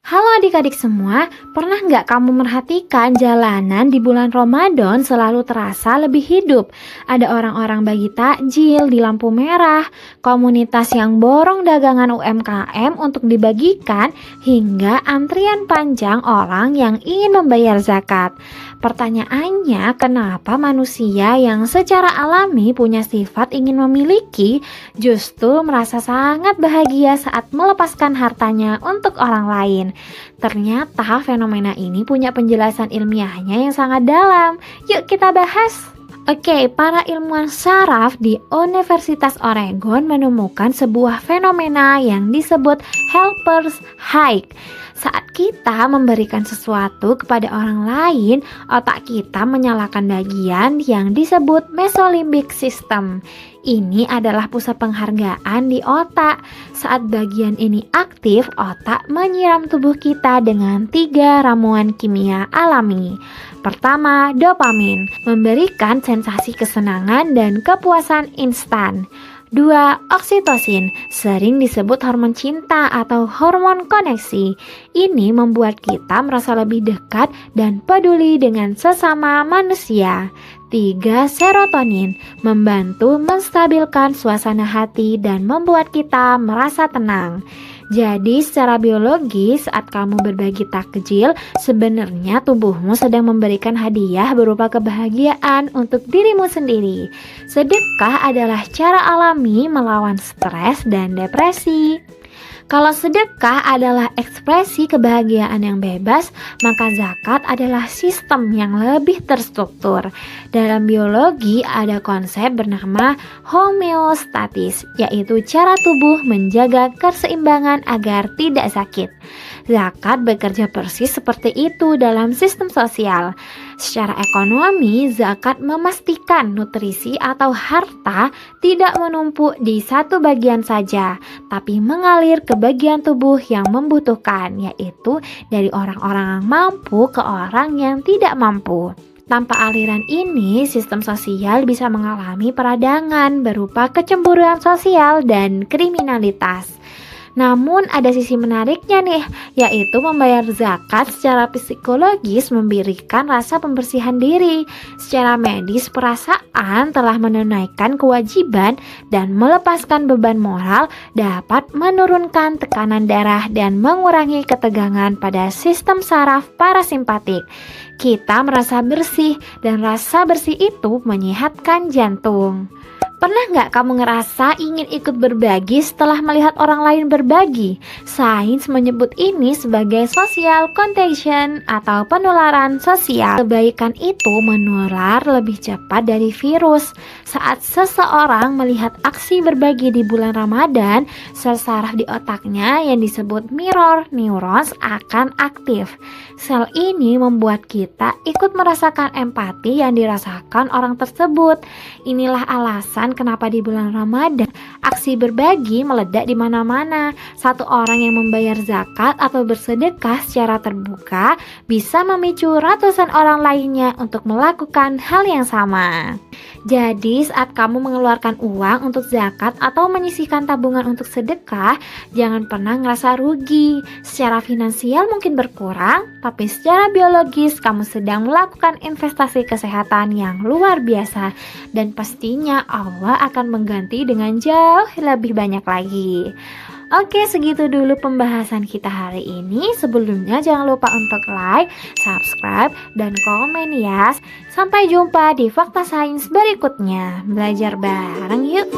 Halo adik-adik semua, pernah nggak kamu merhatikan jalanan di bulan Ramadan selalu terasa lebih hidup? Ada orang-orang bagi takjil di lampu merah, komunitas yang borong dagangan UMKM untuk dibagikan, hingga antrian panjang orang yang ingin membayar zakat. Pertanyaannya, kenapa manusia yang secara alami punya sifat ingin memiliki, justru merasa sangat bahagia saat melepaskan hartanya untuk orang lain? Ternyata fenomena ini punya penjelasan ilmiahnya yang sangat dalam. Yuk kita bahas. Oke, para ilmuwan saraf di Universitas Oregon menemukan sebuah fenomena yang disebut helper's high. Saat kita memberikan sesuatu kepada orang lain, otak kita menyalakan bagian yang disebut mesolimbic system. Ini adalah pusat penghargaan di otak. Saat bagian ini aktif, otak menyiram tubuh kita dengan 3 ramuan kimia alami. Pertama, dopamin, memberikan sensasi kesenangan dan kepuasan instan. 2. Oksitosin, sering disebut hormon cinta atau hormon koneksi. Ini membuat kita merasa lebih dekat dan peduli dengan sesama manusia. 3. Serotonin, membantu menstabilkan suasana hati dan membuat kita merasa tenang. Jadi secara biologis saat kamu berbagi takjil, sebenarnya tubuhmu sedang memberikan hadiah berupa kebahagiaan untuk dirimu sendiri. Sedekah adalah cara alami melawan stres dan depresi. Kalau sedekah adalah ekspresi kebahagiaan yang bebas, maka zakat adalah sistem yang lebih terstruktur. Dalam biologi ada konsep bernama homeostatis, yaitu cara tubuh menjaga keseimbangan agar tidak sakit. Zakat bekerja persis seperti itu dalam sistem sosial. Secara ekonomi, zakat memastikan nutrisi atau harta tidak menumpuk di satu bagian saja, tapi mengalir ke bagian tubuh yang membutuhkan, yaitu dari orang-orang yang mampu ke orang yang tidak mampu. Tanpa aliran ini, sistem sosial bisa mengalami peradangan berupa kecemburuan sosial dan kriminalitas. Namun ada sisi menariknya nih, yaitu membayar zakat secara psikologis memberikan rasa pembersihan diri. Secara medis, perasaan telah menunaikan kewajiban dan melepaskan beban moral dapat menurunkan tekanan darah dan mengurangi ketegangan pada sistem saraf parasimpatik. Kita merasa bersih dan rasa bersih itu menyehatkan jantung. Pernah nggak kamu ngerasa ingin ikut berbagi setelah melihat orang lain berbagi? Sains menyebut ini sebagai social contagion atau penularan sosial. Kebaikan itu menular lebih cepat dari virus. Saat seseorang melihat aksi berbagi di bulan Ramadan, sel saraf di otaknya yang disebut mirror neurons akan aktif. Sel ini membuat kita ikut merasakan empati yang dirasakan orang tersebut. Inilah alasan kenapa di bulan Ramadan aksi berbagi meledak di mana-mana. Satu orang yang membayar zakat atau bersedekah secara terbuka bisa memicu ratusan orang lainnya untuk melakukan hal yang sama. Jadi saat kamu mengeluarkan uang untuk zakat atau menyisihkan tabungan untuk sedekah, jangan pernah ngerasa rugi. Secara finansial mungkin berkurang, tapi secara biologis kamu sedang melakukan investasi kesehatan yang luar biasa. Dan pastinya Allah akan mengganti dengan jauh lebih banyak lagi. Oke, segitu dulu pembahasan kita hari ini. Sebelumnya jangan lupa untuk like, subscribe, dan komen ya. Sampai jumpa di Fakta Sains berikutnya. Belajar bareng yuk!